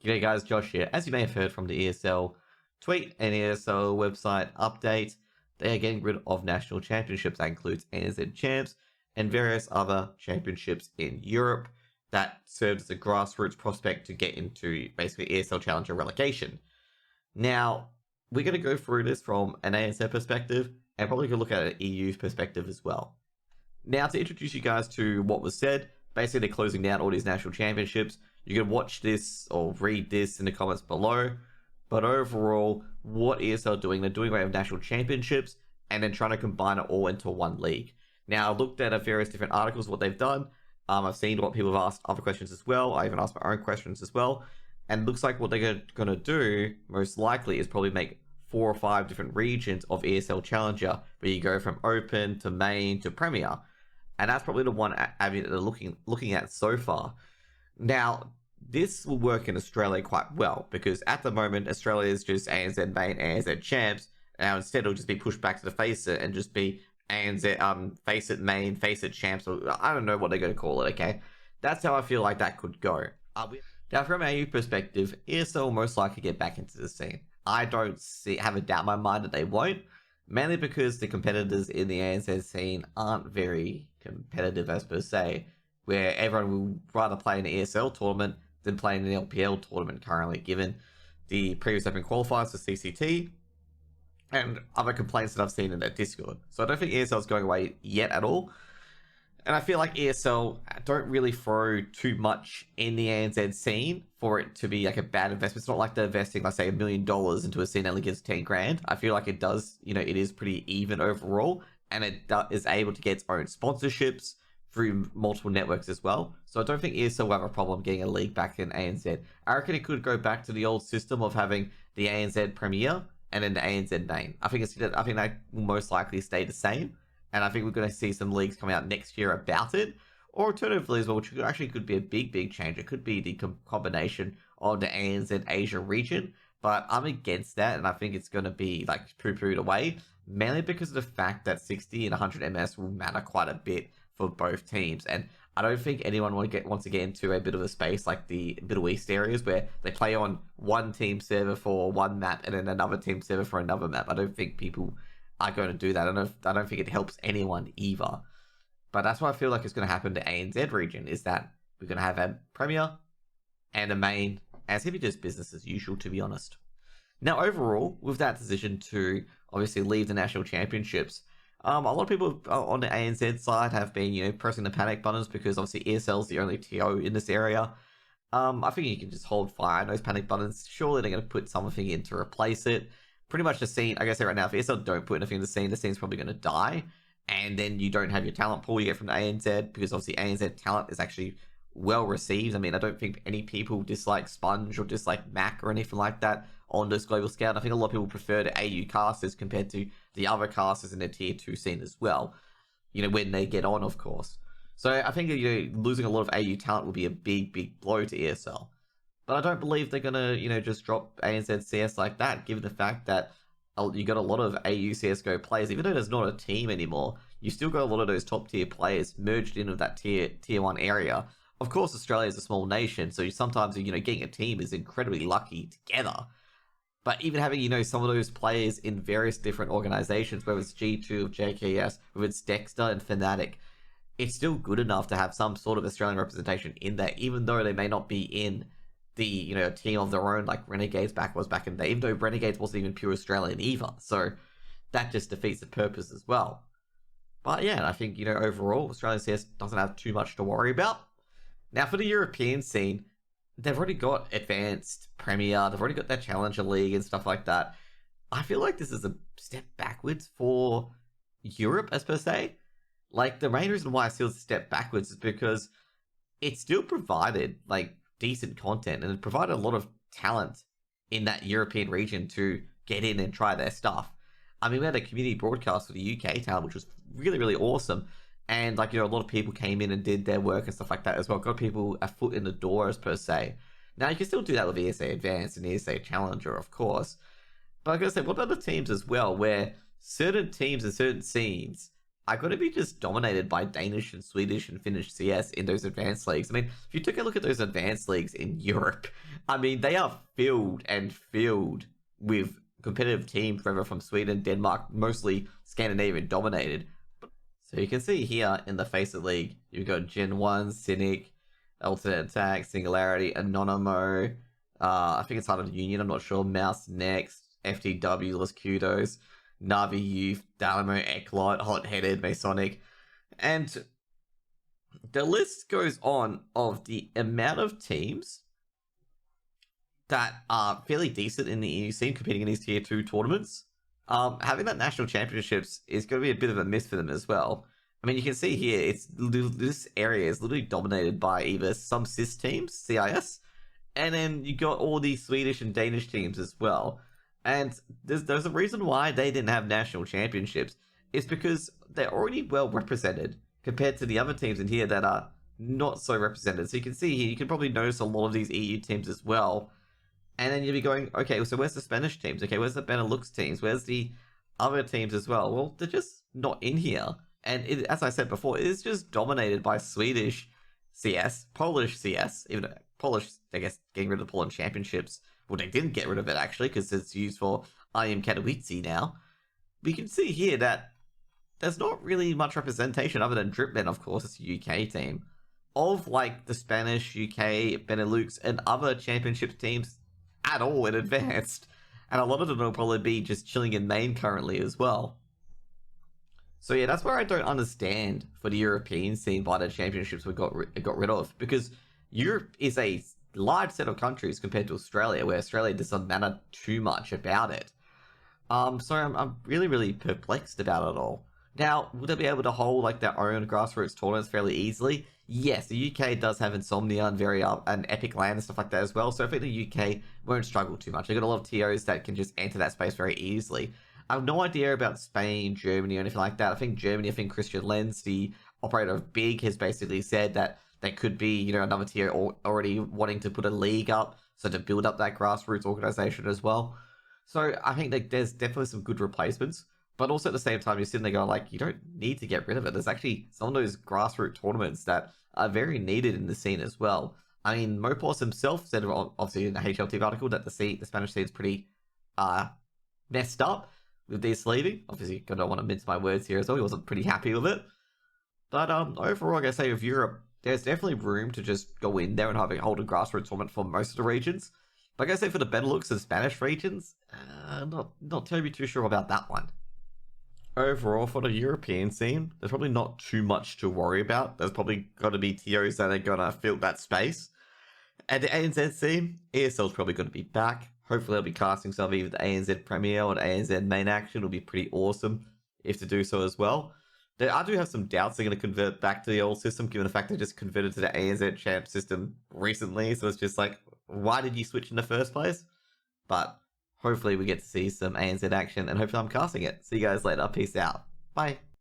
G'day guys, Josh here. As you may have heard from the ESL tweet and ESL website update, they are getting rid of national championships. That includes ANZ Champs and various other championships in Europe that served as a grassroots prospect to get into basically ESL Challenger relegation. Now, we're going to go through this from an ANZ perspective and probably going to look at an EU perspective as well. Now, to introduce you guys to what was said, basically they're closing down all these national championships. You can watch this or read this in the comments below. But overall, what ESL are doing, they're doing away with national championships and then trying to combine it all into one league. Now, I looked at various different articles, what they've done. I've seen what people have asked other questions as well. I even asked my own questions as well. And it looks like what they're going to do, most likely, is probably make 4 or 5 different regions of ESL Challenger, where you go from Open to Main to Premier. And that's probably the one avenue that they're looking at so far. Now, this will work in Australia quite well, because at the moment, Australia is just ANZ Main, ANZ Champs. Now, instead, it'll just be pushed back to the Faceit and just be ANZ, Faceit Main, Faceit Champs, or I don't know what they're going to call it, okay? That's how I feel like that could go. Now, from an AU perspective, ESL will most likely get back into the scene. I don't have a doubt in my mind that they won't, mainly because the competitors in the ANZ scene aren't very competitive as per se, where everyone will rather play in the ESL tournament than play in the LPL tournament currently, given the previous Open qualifiers for CCT and other complaints that I've seen in their Discord. So I don't think ESL is going away yet at all. And I feel like ESL don't really throw too much in the ANZ scene for it to be like a bad investment. It's not like they're investing, let's say, $1 million into a scene that only gives 10 grand. I feel like it does, it is pretty even overall, and it is able to get its own sponsorships through multiple networks as well. So I don't think ESL will have a problem getting a league back in ANZ. I reckon it could go back to the old system of having the ANZ Premier and then the ANZ Main. I think that will most likely stay the same. And I think we're going to see some leagues coming out next year about it. Or alternatively as well, which actually could be a big change. It could be the combination of the ANZ Asia region. But I'm against that, and I think it's going to be like poo-pooed away. Mainly because of the fact that 60 and 100 MS will matter quite a bit for both teams. And I don't think anyone wants to get into a bit of a space like the Middle East areas where they play on one team server for one map and then another team server for another map. I don't think people are going to do that. I don't think it helps anyone either. But that's what I feel like is going to happen to ANZ region, is that we're going to have a Premier and a Main, as if it's just business as usual, to be honest. Now, overall, with that decision to obviously leave the national championships, a lot of people on the ANZ side have been, pressing the panic buttons because obviously ESL is the only TO in this area. I think you can just hold fire on those panic buttons. Surely they're going to put something in to replace it. Pretty much the scene, I guess right now, if ESL don't put anything in the scene's probably going to die. And then you don't have your talent pool you get from the ANZ, because obviously ANZ talent is actually well received. I mean, I don't think any people dislike Sponge or dislike Mac or anything like that on this global scale. I think a lot of people prefer the AU casters compared to the other casters in the tier 2 scene as well, when they get on, of course. So I think losing a lot of AU talent will be a big blow to ESL. But I don't believe they're going to, just drop ANZ CS like that, given the fact that you got a lot of AU CSGO players. Even though there's not a team anymore, you still got a lot of those top tier players merged into that tier 1 area. Of course, Australia is a small nation, so sometimes, getting a team is incredibly lucky together. But even having, some of those players in various different organizations, whether it's G2, JKS, whether it's Dexter and Fnatic, it's still good enough to have some sort of Australian representation in there, even though they may not be in the team of their own, like Renegades back in the day, even though Renegades wasn't even pure Australian either. So that just defeats the purpose as well. But yeah, I think, overall, Australian CS doesn't have too much to worry about. Now, for the European scene, they've already got Advanced, Premier, they've already got their Challenger League and stuff like that. I feel like this is a step backwards for Europe, as per se. Like, the main reason why I feel it's a step backwards is because it still provided, decent content, and it provided a lot of talent in that European region to get in and try their stuff. I mean, we had a community broadcast for the UK talent, which was really awesome. And, a lot of people came in and did their work and stuff like that as well. Got people a foot in the door, as per se. Now, you can still do that with ESA Advanced and ESA Challenger, of course. But I gotta say, what about the teams as well, where certain teams and certain scenes are going to be just dominated by Danish and Swedish and Finnish CS in those advanced leagues. I mean, if you took a look at those advanced leagues in Europe, I mean, they are filled and filled with competitive teams, whether from Sweden, Denmark, mostly Scandinavian dominated. So you can see here in the Faceit League, you've got Gen 1, Cynic, Alternate Attack, Singularity, Anonymo, I think it's Heart of Union, I'm not sure, Mouse Next, FTW, Los Kudos, Navi Youth, Dalamo, Eklot, Hot Headed, Masonic, and the list goes on of the amount of teams that are fairly decent in the EU scene competing in these tier 2 tournaments. Having that national championships is going to be a bit of a miss for them as well. I mean, you can see here, this area is literally dominated by either some CIS teams, CIS, and then you got all these Swedish and Danish teams as well. And there's a reason why they didn't have national championships. It's because they're already well represented compared to the other teams in here that are not so represented. So you can see here, you can probably notice a lot of these EU teams as well. And then you'll be going, okay, so where's the Spanish teams? Okay, where's the Benelux teams? Where's the other teams as well? Well, they're just not in here. And as I said before, it is just dominated by Swedish CS, Polish CS, even Polish, I guess, getting rid of the Poland Championships. Well, they didn't get rid of it, actually, because it's used for IM Katowice now. We can see here that there's not really much representation other than Dripman, of course, it's a UK team, of, like, the Spanish, UK, Benelux, and other championship teams at all in advanced, and a lot of them will probably be just chilling in main currently as well. So yeah, that's where I don't understand for the European scene why the championships we got rid of, because Europe is a large set of countries compared to Australia, where Australia doesn't matter too much about it. So I'm really perplexed about it all. Now, will they be able to hold like their own grassroots tournaments fairly easily? Yes, the UK does have Insomnia and Epic Land and stuff like that as well, so I think the UK won't struggle too much. They've got a lot of TOs that can just enter that space very easily. I have no idea about Spain, Germany, or anything like that. I think Christian Lenz, the operator of Big, has basically said that there could be, another tier already wanting to put a league up, so to build up that grassroots organization as well. So I think that there's definitely some good replacements. But also at the same time, you're sitting there going, like, you don't need to get rid of it. There's actually some of those grassroots tournaments that are very needed in the scene as well. I mean, Mopos himself said, obviously in the HLTV article, that the Spanish scene is pretty messed up with their sleeving. Obviously, I don't want to mince my words here as well. He wasn't pretty happy with it. But overall, I gotta say, with Europe, there's definitely room to just go in there and hold a grassroots tournament for most of the regions. But I gotta say, for the Benelux and Spanish regions, not terribly too sure about that one. Overall, for the European scene, there's probably not too much to worry about. There's probably got to be TOs that are going to fill that space. At the ANZ scene, ESL's probably going to be back. Hopefully, they'll be casting some of either the ANZ Premier or the ANZ Main Action. It'll be pretty awesome if to do so as well. I do have some doubts they're going to convert back to the old system, given the fact they just converted to the ANZ Champ system recently. So it's just like, why did you switch in the first place? But hopefully we get to see some ANZ action, and hopefully I'm casting it. See you guys later. Peace out. Bye.